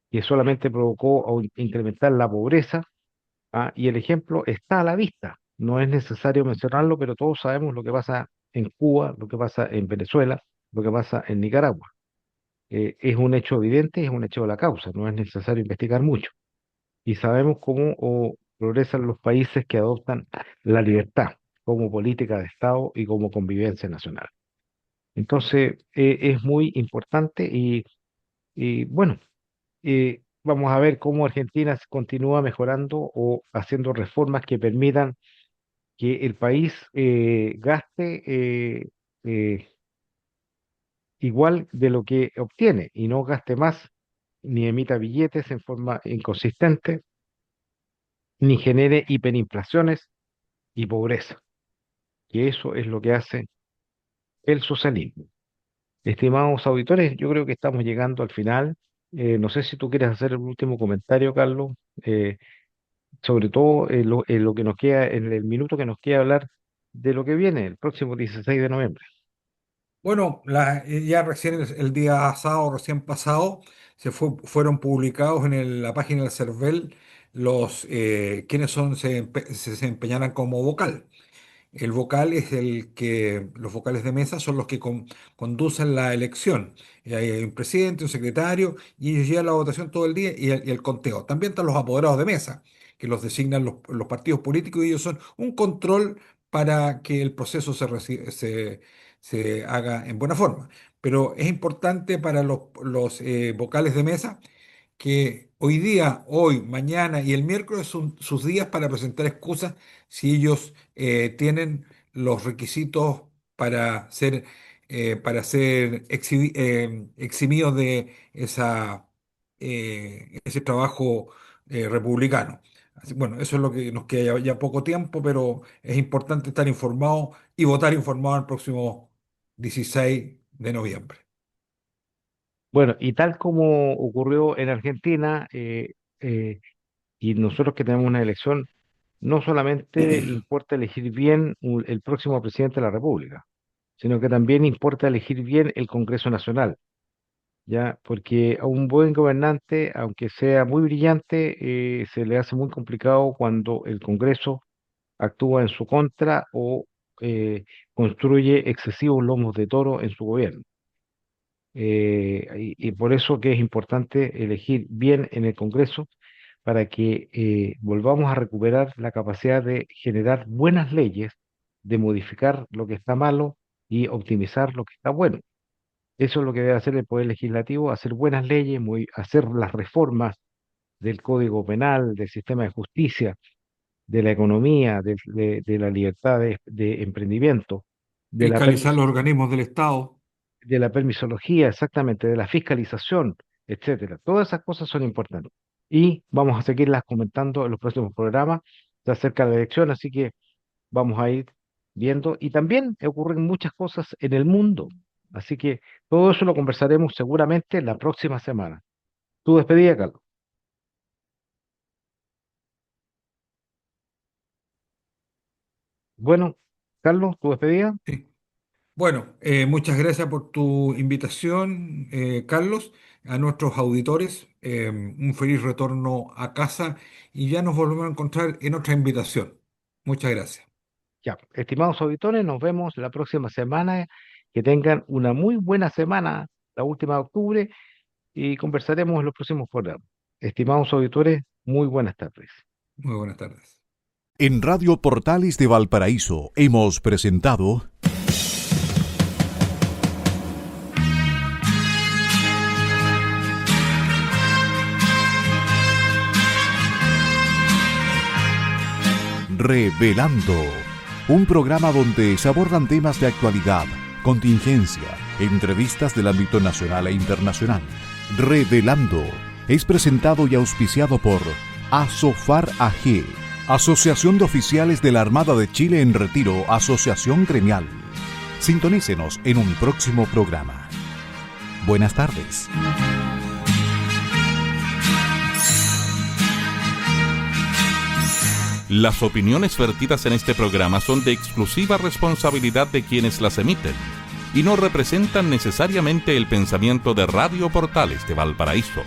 que solamente provocó incrementar la pobreza, ¿ah? Y el ejemplo está a la vista. No es necesario mencionarlo, pero todos sabemos lo que pasa en Cuba, lo que pasa en Venezuela, lo que pasa en Nicaragua. Es un hecho evidente, es un hecho de la causa, no es necesario investigar mucho. Y sabemos cómo progresan los países que adoptan la libertad como política de Estado y como convivencia nacional. Entonces, es muy importante Y bueno, vamos a ver cómo Argentina continúa mejorando o haciendo reformas que permitan que el país gaste eh, igual de lo que obtiene y no gaste más, ni emita billetes en forma inconsistente, ni genere hiperinflaciones y pobreza, que eso es lo que hace el socialismo. Estimados auditores, yo creo que estamos llegando al final. No sé si tú quieres hacer el último comentario, Carlos, eh, sobre todo lo que nos queda, en el minuto que nos queda hablar de lo que viene el próximo 16 de noviembre. Bueno, ya recién el día sábado, recién pasado, fueron publicados en la página del CERVEL quienes se desempeñarán como vocal. El vocal es los vocales de mesa son los que conducen la elección. Hay un presidente, un secretario, y ellos llevan la votación todo el día y el conteo. También están los apoderados de mesa, que los designan los partidos políticos, y ellos son un control para que el proceso se haga en buena forma. Pero es importante para los vocales de mesa que hoy día, hoy, mañana y el miércoles son sus días para presentar excusas si ellos tienen los requisitos para ser eximidos de ese trabajo republicano. Bueno, eso es lo que nos queda ya poco tiempo, pero es importante estar informado y votar informado el próximo 16 de noviembre. Bueno, y tal como ocurrió en Argentina, y nosotros que tenemos una elección, no solamente importa elegir bien el próximo presidente de la República, sino que también importa elegir bien el Congreso Nacional, ¿ya? Porque a un buen gobernante, aunque sea muy brillante, se le hace muy complicado cuando el Congreso actúa en su contra o construye excesivos lomos de toro en su gobierno. Y por eso que es importante elegir bien en el Congreso para que volvamos a recuperar la capacidad de generar buenas leyes, de modificar lo que está malo y optimizar lo que está bueno. Eso es lo que debe hacer el Poder Legislativo, hacer buenas leyes, hacer las reformas del Código Penal, del sistema de justicia, de la economía, de la libertad de emprendimiento, de la Fiscalizar los organismos del Estado. de la permisología, exactamente, de la fiscalización, etcétera. Todas esas cosas son importantes. Y vamos a seguirlas comentando en los próximos programas. Se acerca la elección, así que vamos a ir viendo. Y también ocurren muchas cosas en el mundo. Así que todo eso lo conversaremos seguramente la próxima semana. Tu despedida, Carlos. Bueno, Carlos, tu despedida. Sí. Bueno, muchas gracias por tu invitación, Carlos, a nuestros auditores. Un feliz retorno a casa y ya nos volvemos a encontrar en otra invitación. Muchas gracias. Ya, estimados auditores, nos vemos la próxima semana. Que tengan una muy buena semana, la última de octubre, y conversaremos en los próximos programas. Estimados auditores, muy buenas tardes. Muy buenas tardes. En Radio Portales de Valparaíso hemos presentado Revelando, un programa donde se abordan temas de actualidad, contingencia, entrevistas del ámbito nacional e internacional. Revelando es presentado y auspiciado por Asofar AG, Asociación de Oficiales de la Armada de Chile en Retiro, Asociación Gremial. Sintonícenos en un próximo programa. Buenas tardes. Las opiniones vertidas en este programa son de exclusiva responsabilidad de quienes las emiten y no representan necesariamente el pensamiento de Radio Portales de Valparaíso.